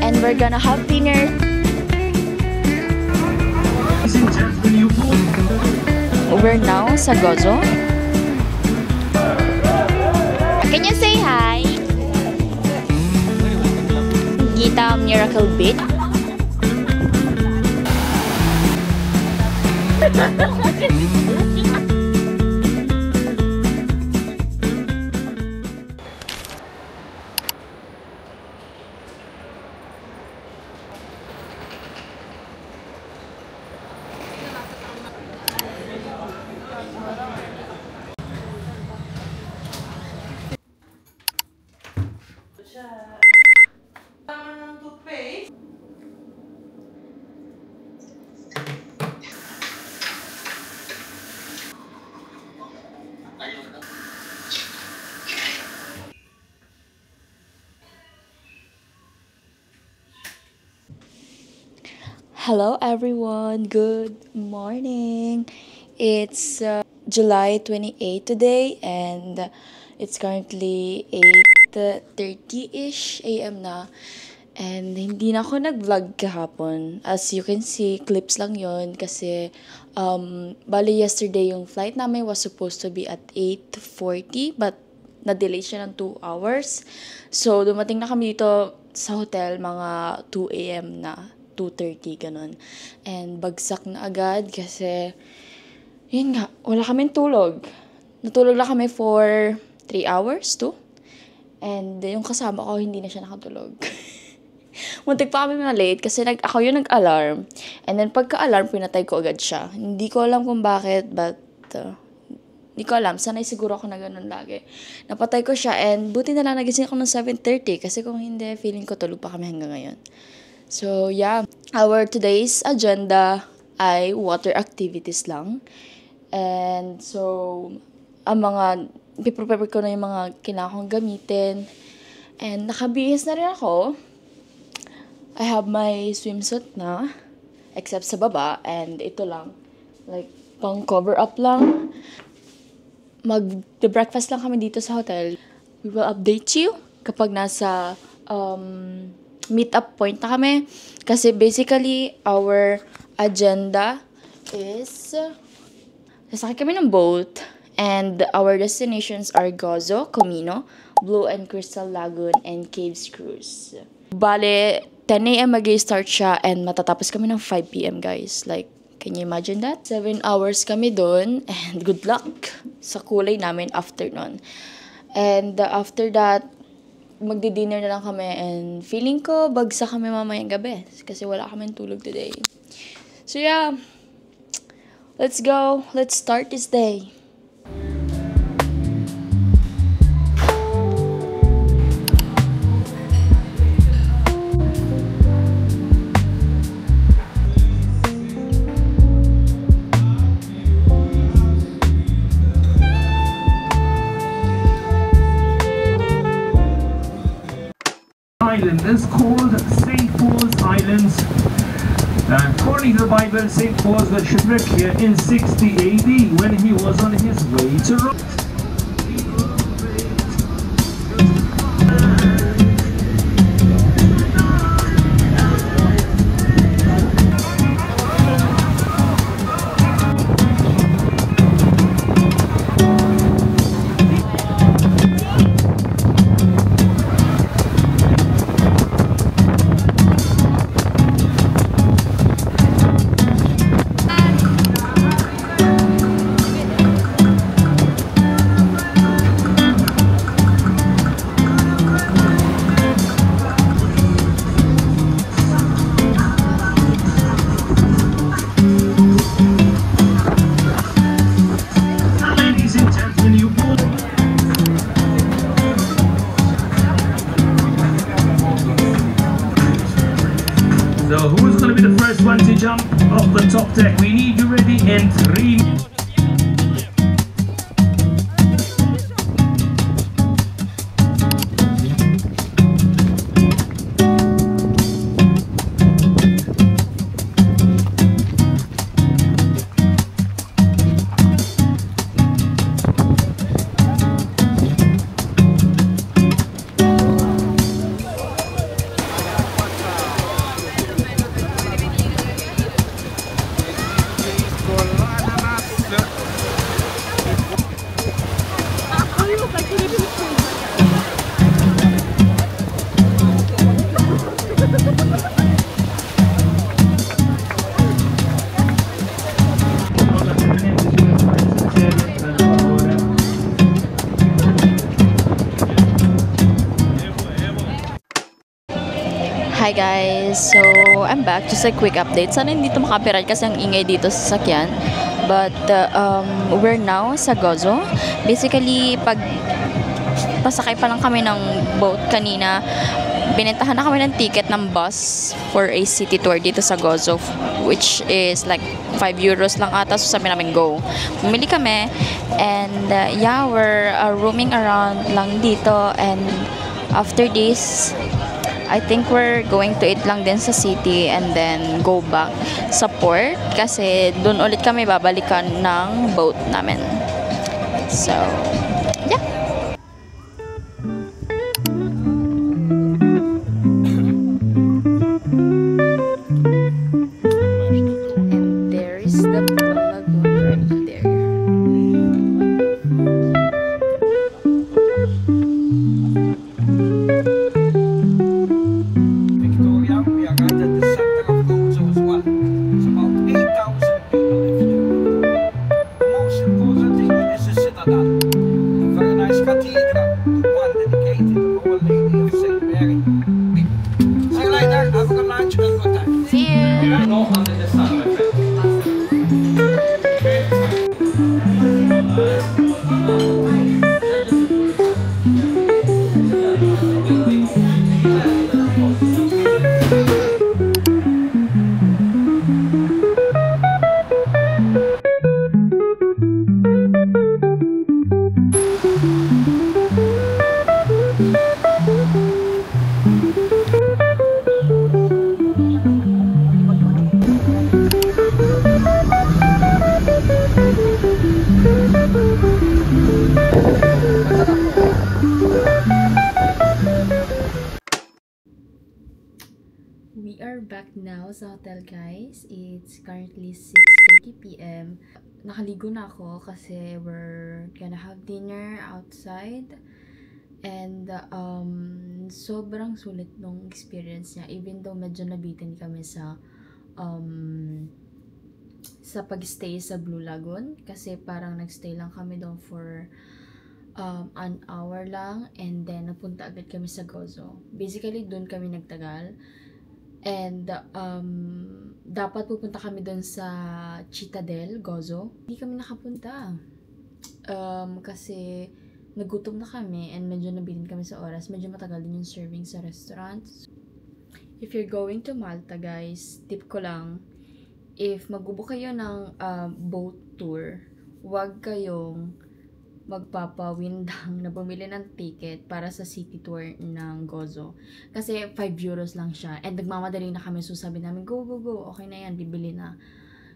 And we're gonna have dinner. We're now sa Gozo. Can you say hi? Gita Miracle Beat. Hello everyone, good morning. It's July 28 today and it's currently 8:30-ish a.m. na. And hindi na ako nag-vlog kahapon. As you can see, clips lang yon kasi bali yesterday yung flight namin was supposed to be at 8:40 but na-delay siya ng 2 hours. So dumating na kami dito sa hotel mga 2 a.m. na. 2:30, ganun. And bagsak na agad kasi, yun nga, wala kaming tulog. Natulog lang kami for 3 hours, 2. And yung kasama ko, hindi na siya nakatulog. Muntik pa kami na late kasi ako yung nag-alarm. And then pagka-alarm, pinatay ko agad siya. Hindi ko alam kung bakit, but hindi ko alam. Sanay siguro ako na ganun lagi. Napatay ko siya and buti na lang nagising ako ng 7:30 kasi kung hindi, feeling ko tulog pa kami hanggang ngayon. So, yeah. Our today's agenda ay water activities lang. And so, piprepare ko na yung mga kailangan kong gamitin. And nakabihis na rin ako. I have my swimsuit na, except sa baba. And ito lang, like, pang cover up lang. Mag-breakfast lang kami dito sa hotel. We will update you kapag nasa meet-up point na kami. Kasi basically, our agenda is sasakay kami ng boat and our destinations are Gozo, Comino, Blue and Crystal Lagoon, and Caves Cruise. Bale, 10 a.m. mag-start siya and matatapos kami ng 5 p.m. guys. Like, can you imagine that? 7 hours kami dun and good luck sa kulay namin after nun. And after that, magdi-dinner na lang kami and feeling ko bagsak kami mamayang gabi kasi wala kaming tulog today. So yeah, let's go. Let's start this day. Island is called St. Paul's Islands. According to the Bible, St. Paul was shipwrecked here in 60 AD when he was on his way to Rome. So who's going to be the first one to jump off the top deck? We need you ready in 3. Hi guys! So, I'm back. Just a quick update. Sana hindi ito makapirat kasi ang ingay dito sa sakyan. But, we're now sa Gozo. Basically, pasakay pa lang kami ng boat kanina, binentahan na kami ng ticket ng bus for a city tour dito sa Gozo, which is like 5 euros lang ata. So, sabi namin go. Bumili kami. And, yeah, we're roaming around lang dito. And, after this, I think we're going to eat lang din sa city and then go back sa port kasi doon ulit kami babalikan ng boat namin. So, yeah. And there is the lagoon right there. We are back now sa hotel, guys. It's currently 6:30 p.m. Nakaligo na ako kasi we're gonna have dinner outside. And sobrang sulit nung experience niya, even though medyo nabitin kami sa pag-stay sa Blue Lagoon kasi parang nagstay lang kami doon for an hour lang and then napunta agad kami sa Gozo. Basically doon kami nagtagal. And, dapat pupunta kami doon sa Citadel, Gozo. Hindi kami nakapunta. Kasi nagutom na kami and medyo nabilin kami sa oras. Medyo matagal din yung serving sa restaurant. If you're going to Malta, guys, tip ko lang, if magbubook kayo ng boat tour, huwag kayong magpapawindang na bumili ng ticket para sa city tour ng Gozo. Kasi 5 euros lang siya. And nagmamadali na kami. So sabi namin, go, go, go. Okay na yan, bibili na.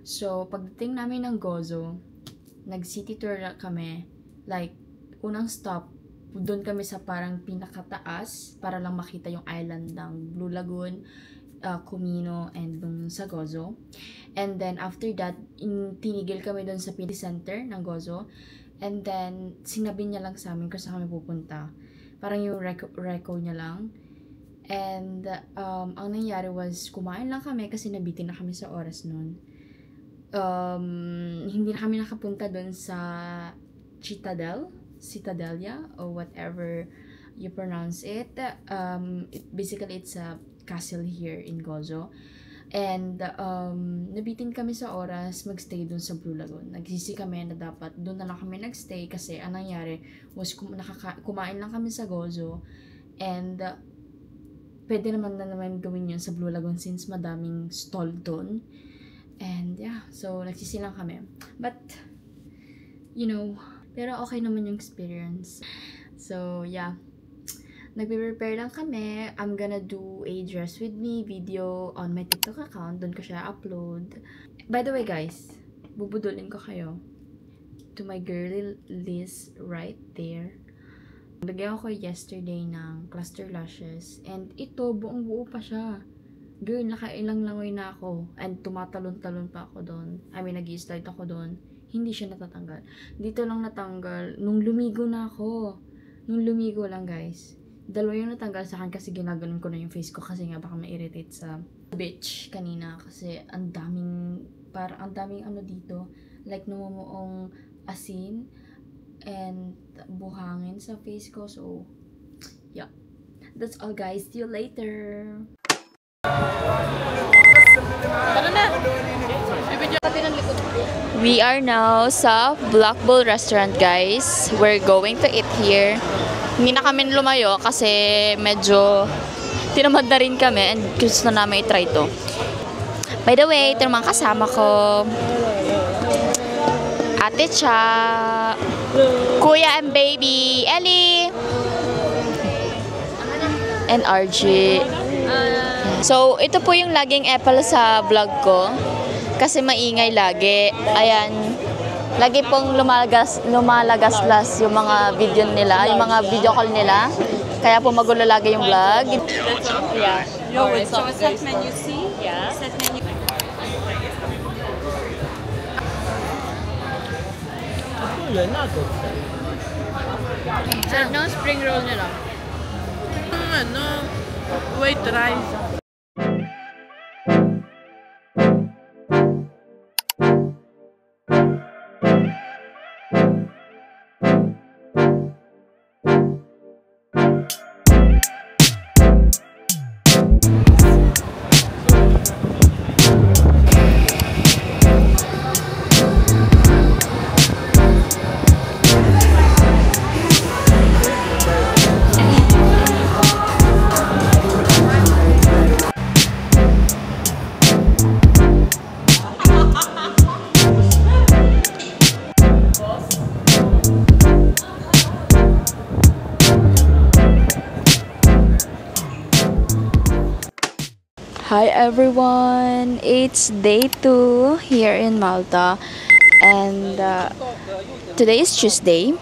So pagdating namin ng Gozo, nag-city tour kami. Like, unang stop, doon kami sa parang pinakataas para lang makita yung island ng Blue Lagoon, Comino, and dun sa Gozo. And then after that, tinigil kami doon sa center ng Gozo. And then, sinabi niya lang sa amin kung saan kami pupunta. Parang yung reco niya lang. And, ang nangyari was, kumain lang kami kasi nabitin na kami sa oras nun. Hindi na kami nakapunta dun sa Citadelia, or whatever you pronounce it. Basically, it's a castle here in Gozo. And, nabitin kami sa oras magstay dun sa Blue Lagoon. Nagsisi kami na dapat dun na lang kami nagstay kasi ang nangyari was kumain lang kami sa Gozo. And, pwede naman gawin yun sa Blue Lagoon since madaming stall dun. And, yeah, so nagsisi lang kami. But, you know, pero okay naman yung experience. So, yeah. Nagpe-prepare lang kami. I'm gonna do a dress with me video on my TikTok account. Doon ko siya upload. By the way, guys, bubudulin ko kayo to my girly list right there. Lagyan ko yesterday ng cluster lashes. And ito, buong buo pa siya. Girl, nakailang langoy na ako. And tumatalon-talon pa ako doon. I mean, nag-i-slide ako doon. Hindi siya natatanggal. Dito lang natanggal. Nung lumigo na ako. Nung lumigo lang, guys. Dalawa yung natanggal sa akin kasi ginaganon ko na yung face ko kasi nga baka ma-irritate sa beach kanina kasi ang daming ano dito, like namumuong asin and buhangin sa face ko. So yeah, that's all, guys. See you later. We are now sa Black Bull Restaurant, guys. We're going to eat here. Hindi na kami lumayo kasi medyo tinamad na rin kami and gusto na namin i-try to. By the way, ito naman kasama ko. Ate Cha, Kuya and Baby, Ellie, and RG. So, ito po yung laging epal sa vlog ko. Kasi maingay lagi. Ayan. Lagi pong lumalagaslas yung mga video nila, yung mga video call nila. Kaya po magulo lagi yung vlog. Yeah. No, so set menu C. Yeah. Set menu. No spring roll nila. No. Wait, rice. Hi everyone! It's day 2 here in Malta and today is Tuesday.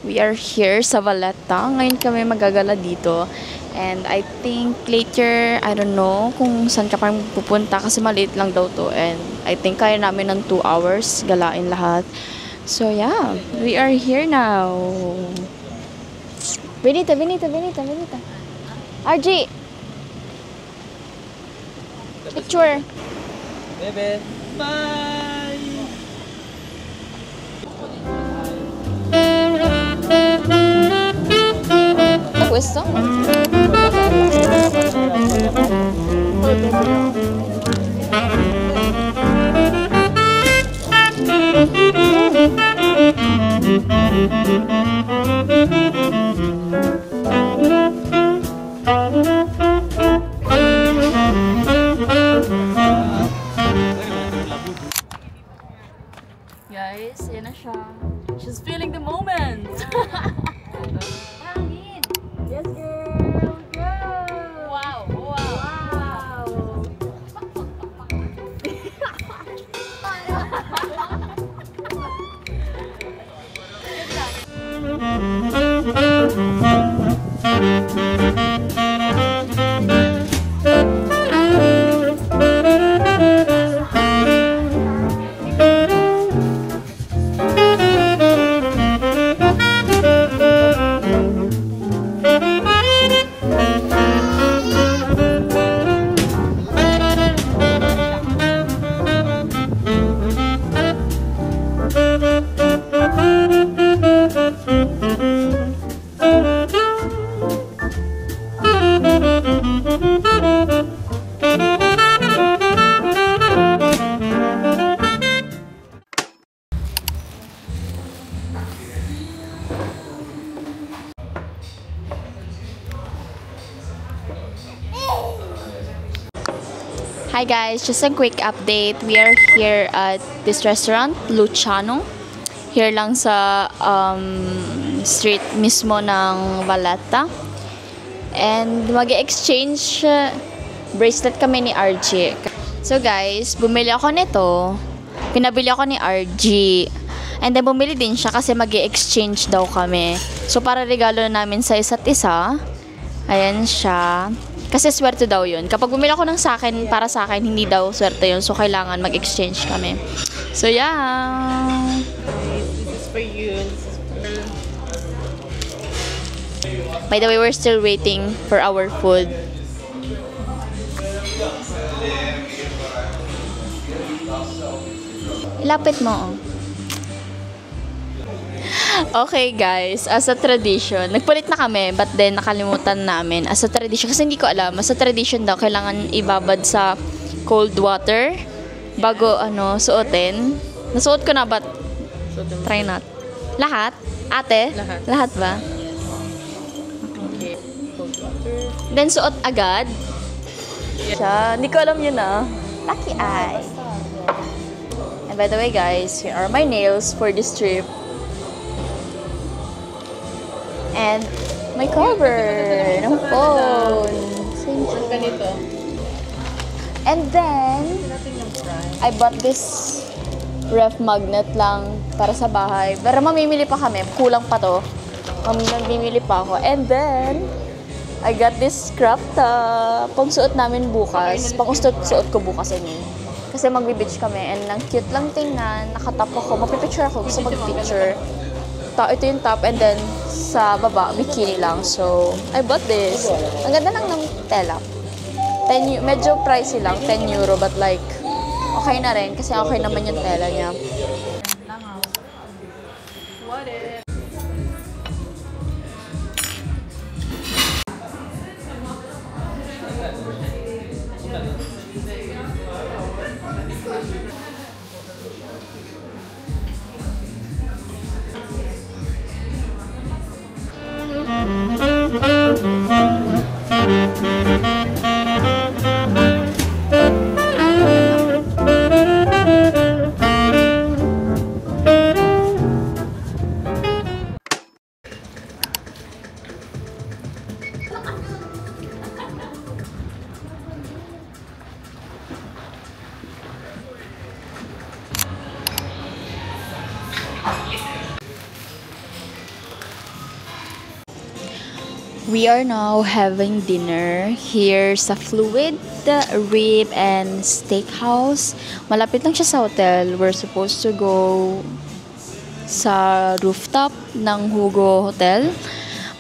We are here sa Valletta. Ngayon kami magagala dito and I think later, I don't know kung saan ka parang pupunta kasi maliit lang daw to and I think kaya namin ng 2 hours galain lahat. So yeah, we are here now. Benita. RG! Picture. Bebe. Bye. Questo? Guys, yan na siya. She's feeling the moment. Yes, girl. Wow. Hi guys, just a quick update. We are here at this restaurant, Luciano. Here lang sa street mismo ng Valletta. And mag-exchange bracelet kami ni RG. So guys, bumili ako nito. Pinabili ako ni RG. And then bumili din siya kasi mag-exchange daw kami. So para regalo na namin sa isa't isa. Ayan siya. Kasi swerte daw yun. Kapag bumili ako ng sakin, para sa akin, hindi daw swerte yun. So, kailangan mag-exchange kami. So, yeah. This is for you. By the way, we're still waiting for our food. Ilapit mo. Okay guys, as a tradition, nagpalit na kami but then nakalimutan namin. As a tradition, kasi hindi ko alam, as a tradition daw, kailangan ibabad sa cold water bago suotin. Nasuot ko na but try not. Lahat? Ate? Lahat ba? Okay. Cold water. Then suot agad? Siya, hindi ko alam yun Lucky eye. And by the way guys, here are my nails for this trip. And my cover ng phone. Same thing. Ganito. And then, I bought this ref magnet lang para sa bahay. Pero mamimili pa kami. Kulang pa to. Mamimili pa ako. And then, I got this crop top. Pang suot namin bukas. Pang suot ko bukas kasi magbe-beach kami. And ang cute lang tingnan. Nakatap ako. Mapipicture ako. Gusto mag-picture. Ito yung top and then sa baba, bikini lang. So, I bought this. Ang ganda lang ng tela. Medyo pricey lang, 10 euro, but like, okay na rin kasi okay naman yung tela niya. What if? We are now having dinner here sa Fluid Rib and Steakhouse. Malapit lang siya sa hotel. We're supposed to go sa rooftop ng Hugo Hotel.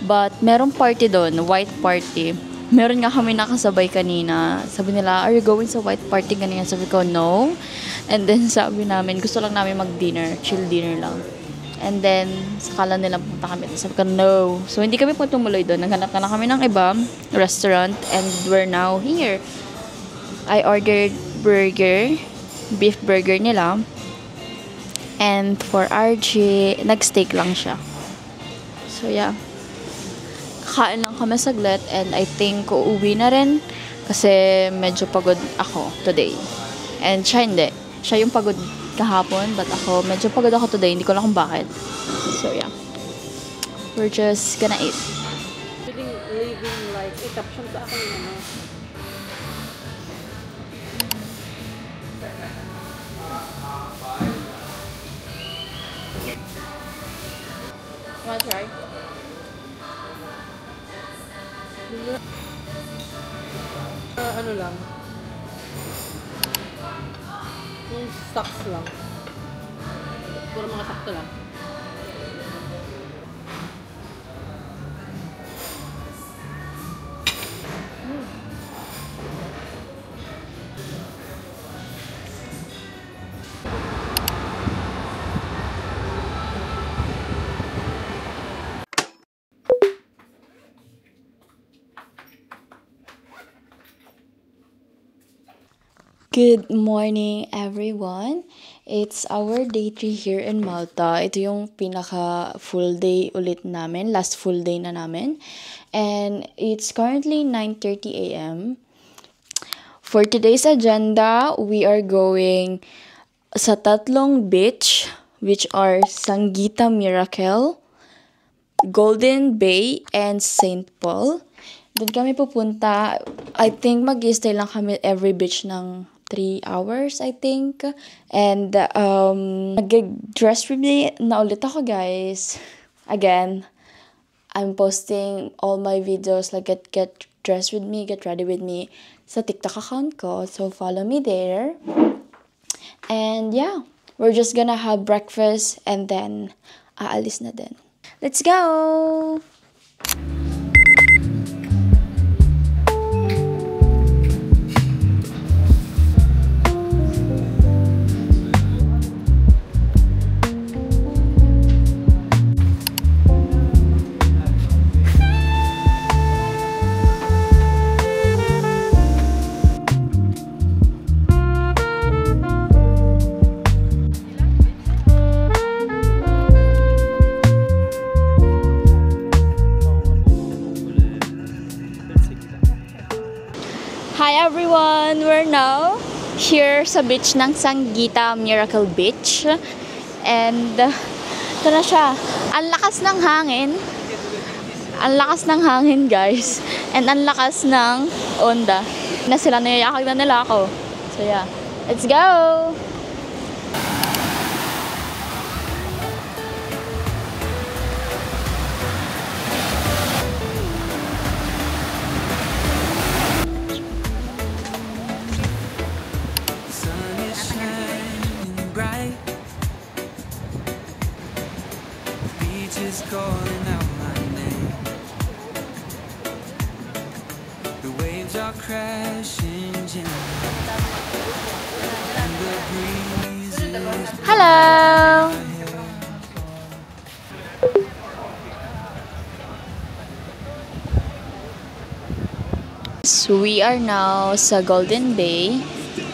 But merong party doon, white party. Meron nga kami nakasabay kanina. Sabi nila, are you going sa white party kanina? Sabi ko, no. And then sabi namin, gusto lang namin mag-dinner, chill dinner lang. And then, sakala nila punta kami. Sabi ko, no. So, hindi kami po tumuloy doon. Naghanap na kami ng iba restaurant. And we're now here. I ordered burger. Beef burger nila. And for RJ, nag-steak lang siya. So, yeah. Kain lang kami saglit. And I think, uuwi na rin. Kasi medyo pagod ako today. And siya hindi. Siya yung pagod kahapon, but ako, medyo pagod ako today. Hindi ko alam kung bakit. So, yeah. We're just gonna eat. Living like, caption sa akin Wanna try? Ano lang? Yung stocks lang. Puro mga sakto lang. Good morning, everyone. It's our day 3 here in Malta. Ito yung pinaka full day ulit namin. Last full day na namin. And it's currently 9:30 a.m. For today's agenda, we are going sa tatlong beach, which are Sanggita Miracle, Golden Bay, and St. Paul. Doon kami pupunta. I think mag-stay lang kami every beach ng 3 hours, I think. And, nag-dress reveal na ulit ako, guys. Again, I'm posting all my videos, like, get dressed with me, get ready with me, sa TikTok account ko. So, follow me there. And, yeah, we're just gonna have breakfast, and then, aalis na din. Let's go! Hi everyone! We're now here sa beach ng Sanggita Miracle Beach. And ito na siya. Ang lakas ng hangin. Ang lakas ng hangin, guys. And ang lakas ng onda. Na sila, nayayakag na nila ako. So yeah, let's go! Is calling out my name. The waves are crashing gently, and the breeze is Hello! So we are now sa Golden Bay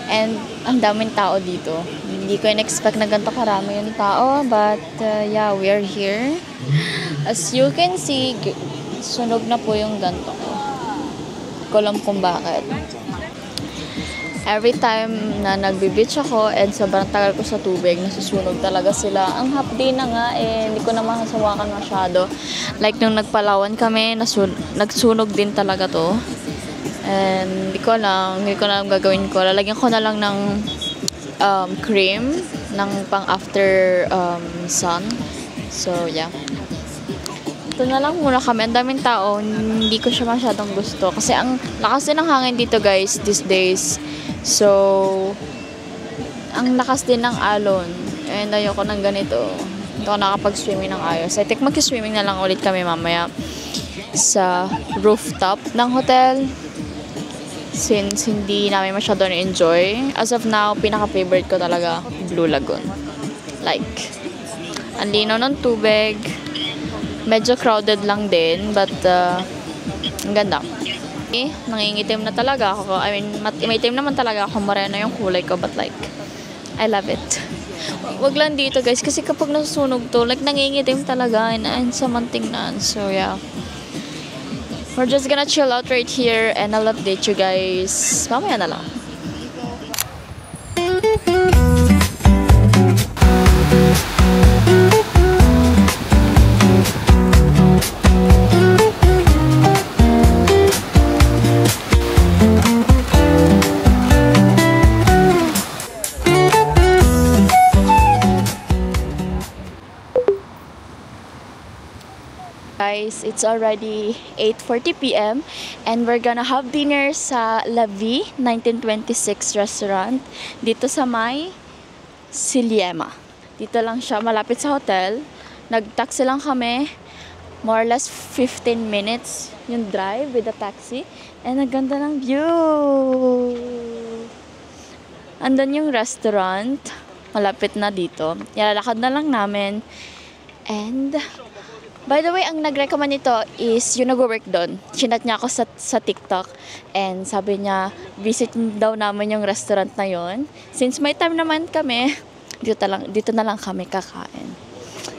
and ang daming tao dito. Hindi ko in-expect na ganito karami yung tao, but yeah, we are here. As you can see, sunog na po yung ganto ko. Hindi ko alam kung bakit. Every time na nagbe-beach ako and sobrang tagal ko sa tubig, nasusunog talaga sila. Ang half day na nga hindi ko na mahasawakan masyado. Like nung nagpalawan kami, nagsunog din talaga to. And hindi ko alam gagawin ko. Lalagyan ko na lang ng cream ng pang after sun. So yeah. Ito na lang muna kami. Ang daming tao. Hindi ko siya masyadong gusto. Kasi ang lakas din ng hangin dito, guys, these days. So, ang lakas din ng alon. And ayoko ng ganito. Hindi ako nakapag-swimming ng ayos. I think mag-swimming na lang ulit kami mamaya sa rooftop ng hotel. Since hindi namin masyado na-enjoy. As of now, pinaka-favorite ko talaga Blue Lagoon. Like, ang linaw ng tubig. Medyo crowded lang din, but ang ganda. Nangingitim na talaga ako. I mean, may itim naman talaga ako. Moreno yung kulay ko, but like, I love it. Wag lang dito, guys, kasi kapag nasusunog to, like, nangingitim talaga and samang tingnan. So, yeah. We're just gonna chill out right here and I'll update you guys mamaya na lang. Guys, it's already 8:40 p.m. and we're gonna have dinner sa La Vie 1926 restaurant dito sa may Siliema. Dito lang siya, malapit sa hotel. Nag-taxi lang kami, more or less 15 minutes yung drive with the taxi. And ang ganda ng view! Andun yung restaurant, malapit na dito. Yalalakad na lang namin. And by the way, ang nag-recommend nito is yung nag-work doon. Chinat niya ako sa TikTok and sabi niya, visit daw namin yung restaurant na yon. Since may time naman kami, dito na lang kami kakain.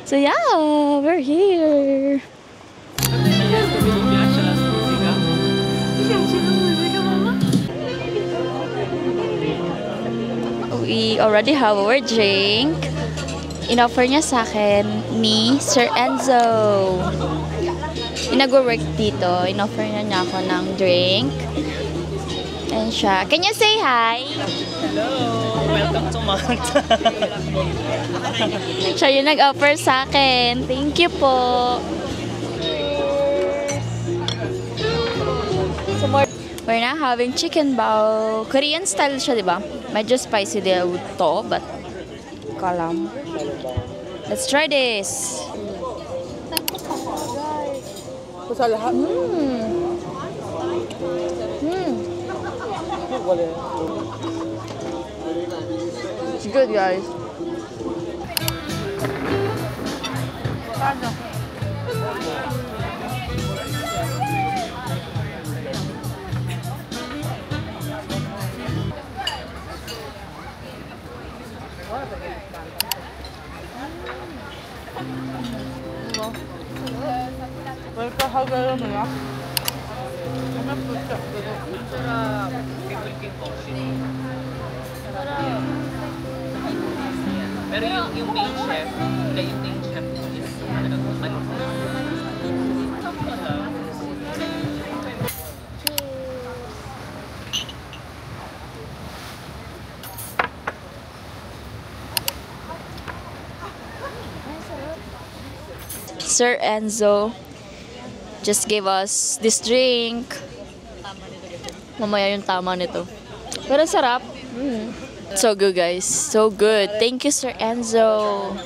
So yeah, we're here! We already have our drink. In-offer niya sa akin ni Sir Enzo. Yung nag-work dito, in-offer niya ako ng drink. And siya. Can you say hi? Hello! Welcome to Malta! Siya yung nag-offer sa akin. Thank you po. So we're now having chicken bao. Korean style siya, di ba? Medyo spicy din to, but kalam. Let's try this. It's good, guys. 왜 이렇게 하게 되느냐? Pero yung main chef, yung main chef is Sir Enzo just gave us this drink. Mamaya yung tama nito. Pero sarap. So good, guys. So good. Thank you, Sir Enzo.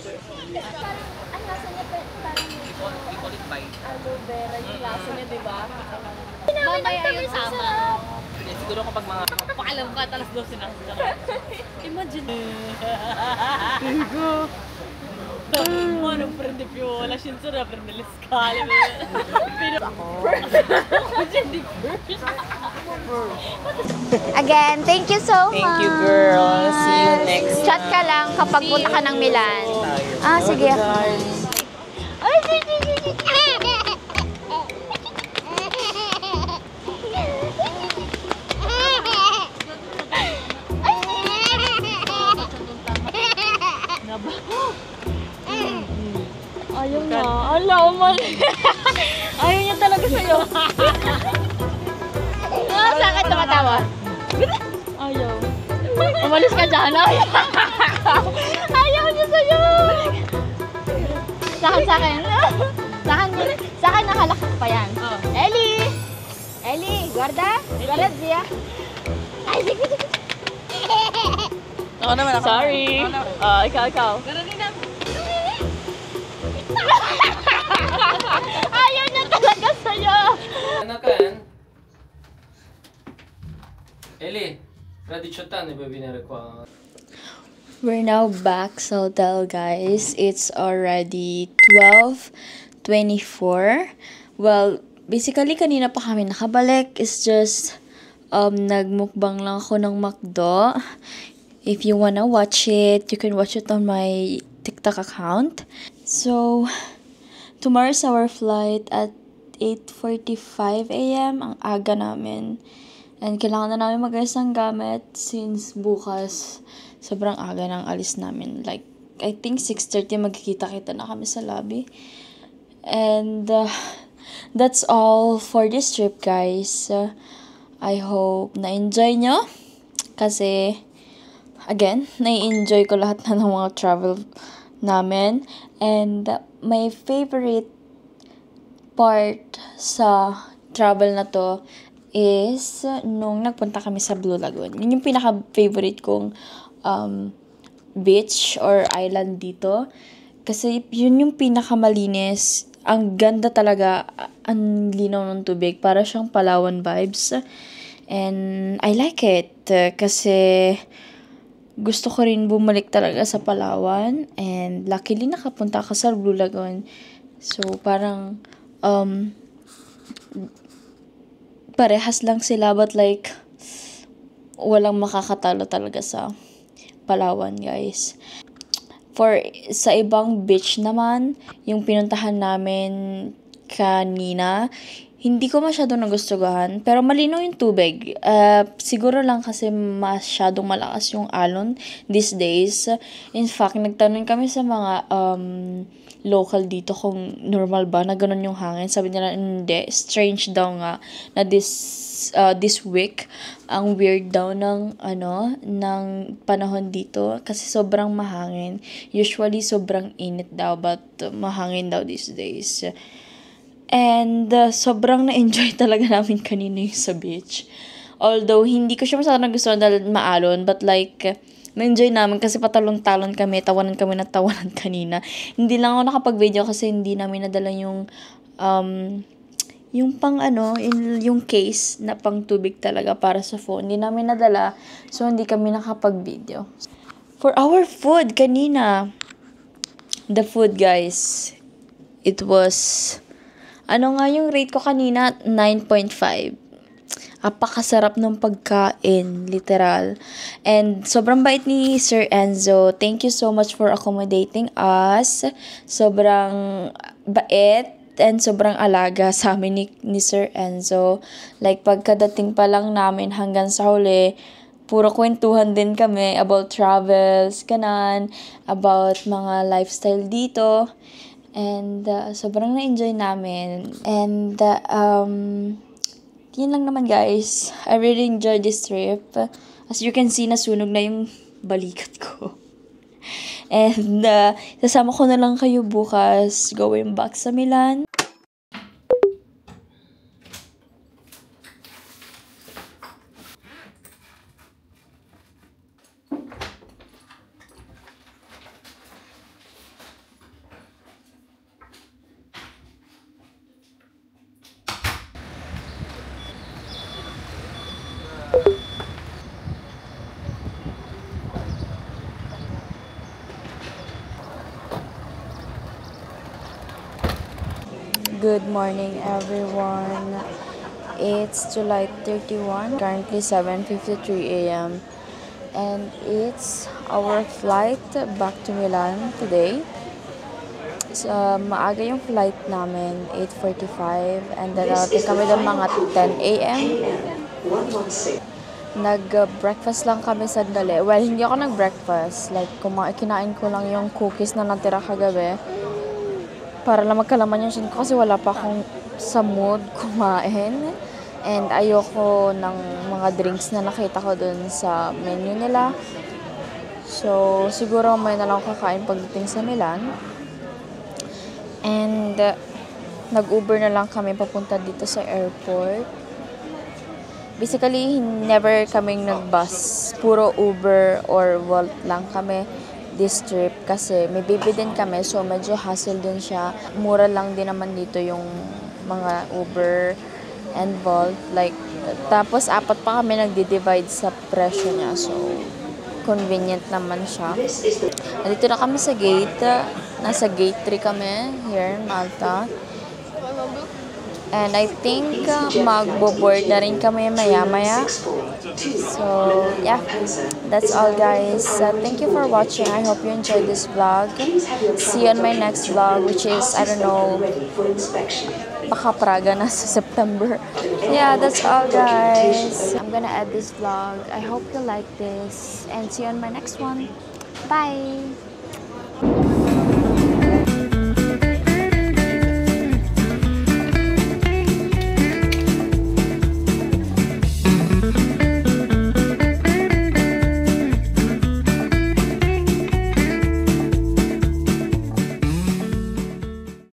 Mamaya yung tama. siguro kapag mga Paalam ka, talas 12 na. Imagine. Mano, prende più la censura prende le scale. Pero ako. Again, thank you so much. Thank you, girl. See you next Chat ka lang kapag punta ka ng Milan. Ah, sige. Ay, Ayaw na. Ala, umali. Ayaw niya talaga sa'yo. saan ka tumatawa? Ayaw. Umalis ka dyan. Ayaw. Ayaw niya sa'yo. Sa akin. Sa akin nakalakak pa yan. Ellie! Ellie, guarda. Guarda, Zia. Ay, sige. Ako naman, ako. Sorry. Ikaw. Ayaw niya talaga sa'yo. Ano ka yan? Eli, radiciotan, iba binari ko. We're now back sa hotel, guys. It's already 12:24. Well, basically, kanina pa kami nakabalik. It's just, nagmukbang lang ako ng McDo. If you wanna watch it, you can watch it on my TikTok account. So, tomorrow's our flight at 8:45 a.m. Ang aga namin. And kailangan na namin mag-ayos ng gamit since bukas sobrang aga ng alis namin. Like, I think 6:30 magkikita-kita na kami sa lobby. And that's all for this trip, guys. I hope na-enjoy nyo. Kasi, again, na-enjoy ko lahat na ng mga travel namin. And my favorite part sa travel na to is nung nagpunta kami sa Blue Lagoon. Yun yung pinaka-favorite kong beach or island dito. Kasi yun yung pinakamalinis. Ang ganda talaga. Ang linaw ng tubig. Para siyang Palawan vibes. And I like it. Kasi gusto ko rin bumalik talaga sa Palawan. And luckily nakapunta ako sa Blue Lagoon. So parang parehas lang sila, but like walang makakatalo talaga sa Palawan, guys. Sa ibang beach naman, yung pinuntahan namin kanina, hindi ko masyadong nagustuhan, pero malinaw yung tubig. Siguro lang kasi masyadong malakas yung alon these days. In fact, nagtanong kami sa mga local dito kung normal ba na ganun yung hangin. Sabi nila, hindi. Strange daw nga na this week, ang weird daw ng panahon dito kasi sobrang mahangin. Usually, sobrang init daw, but mahangin daw these days. And sobrang na-enjoy talaga namin kanina yung sa beach. Although, hindi ko siya masyadong nagustuhan dahil maalon, but like, na-enjoy namin kasi patalon-talon kami, tawanan kami na tawanan kanina. Hindi lang ako nakapag-video kasi hindi namin nadala yung yung case na pang tubig talaga para sa phone. Hindi namin nadala, so hindi kami nakapag-video. For our food kanina, the food, guys, it was, yung rate ko kanina? 9.5. Apakasarap ng pagkain, literal. And sobrang bait ni Sir Enzo. Thank you so much for accommodating us. Sobrang bait. and sobrang alaga sa amin ni Sir Enzo. Like, pagkadating pa lang namin hanggang sa huli, puro kwentuhan din kami about travels, kanan, about mga lifestyle dito. And sobrang na-enjoy namin. And yun lang naman guys. I really enjoyed this trip. As you can see, nasunog na yung balikat ko. And sasama ko na lang kayo bukas going back sa Milan. Good morning everyone. It's July 31, currently 7:53 a.m. and it's our flight back to Milan today. So, maaga yung flight namin, 8:45, and darating kami doon mga 10 a.m. Nag-breakfast lang kami sandali. Well, hindi ako nag-breakfast. Like, kinain ko lang yung cookies na natira kagabi. Para lang magkalaman yung shin ko kasi wala pa akong sa mood kumain. And ayoko ng mga drinks na nakita ko dun sa menu nila. So, siguro may na lang kakain pagdating sa Milan. And nag-Uber na lang kami papunta dito sa airport. Basically, never kaming nag-bus. Puro Uber or Wolt lang kami this trip kasi may baby din kami, so medyo hassle din siya. Mura lang din naman dito yung mga Uber and Bolt. Like, tapos 4 pa kami nagdi-divide sa presyo niya, so convenient naman siya. Nandito na kami sa gate. Nasa gate 3 kami here in Malta. And I think magbo-board na rin kami maya-maya. So, yeah. That's all, guys. Thank you for watching. I hope you enjoyed this vlog. See you on my next vlog, which is, I don't know, baka Praga na sa September. Yeah, that's all, guys. I'm gonna end this vlog. I hope you like this. And see you on my next one. Bye!